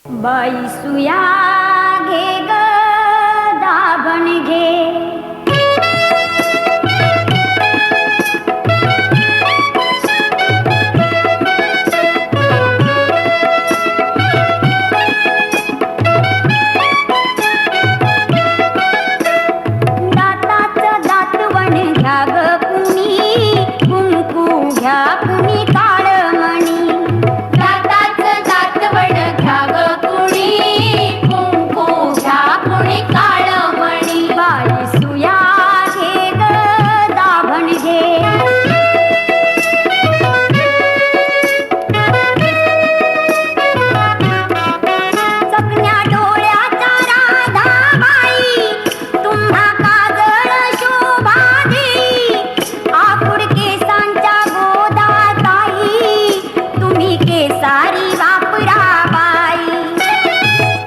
बाई सुया घे ग दाभण घे, दाताचं दातवण घ्या ग कुणी, कुंकू घ्या कुणी काळमणी. दाताचं दातवण घ्या ग कुणी, कुंकू घ्या कुणी काळमणी. बाई सुया घे ग दाभण घे, चकण्या डोळ्याच्या राधाबाई, तुम्हा काजळ शोभा देई. आकुड केसांच्या गोदाताई, तुम्ही केसारी वापरा बाई.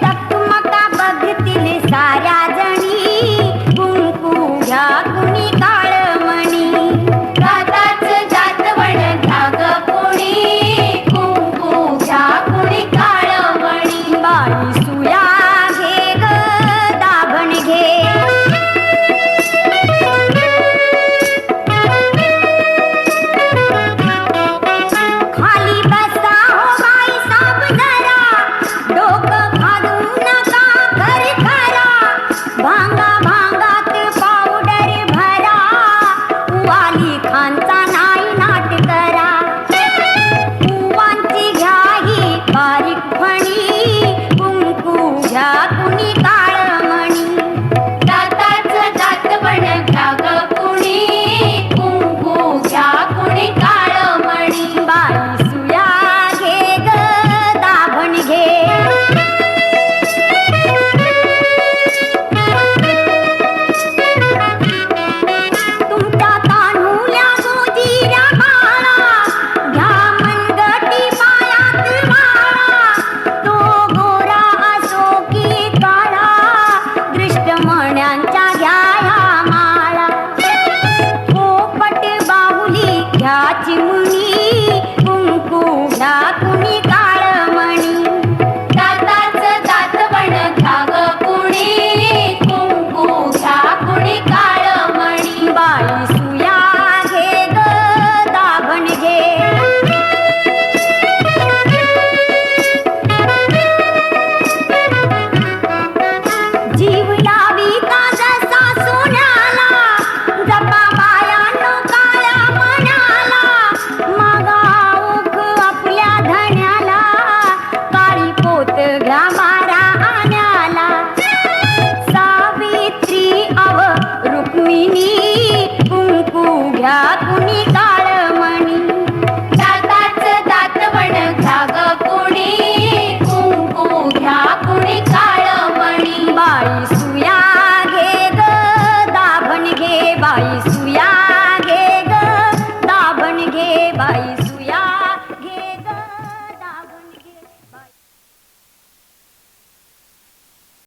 चकमका बघतील साऱ्या जणी, कुंकू घ्या कुणी काळमणी. दाताचं दातवण घ्या ग कुणी, कुंकू घ्या कुणी काळमणी. बाई सुया घे ग दाभण घे, खाली बसा हो बाई साब जरा, डोकं घालू नका खरखरा. भांगा भांगात पावडर भरा, वाली खांचा नाही नाट करा. कुवांची घ्या ही बारीक फणी, कुंकू घ्या कुणी काळमणी. दाताचं दातवण घ्या ग कुणी, कुंकू घ्या कुणी काळमणी. बाई सुया घे ग दाभण घे, तुमच्या तान्हुल्या गोजीऱ्या बाळा, घ्या मनगटी पायात माळा. तो गोरा असो की काळा, दृष्टमण्यांच्या घ्या ह्या माळा. पोपट बाहुली घ्या चिमणी, कुंकू घ्या कुणी काळमणी. दाताचं दातवण घ्या ग कुणी, कुंकू घ्या कुणी काळमणी. बाई सुया घे ग दाभण घे, जीव लावी का जसा सोन्याला, जपा बायानो काळ्या मनाला. मागा ओख आपल्या धन्याला, काळी पोत घ्या मारा आण्याला. सावित्री अव रुक्मिणी, कुंकू घ्या कुणी का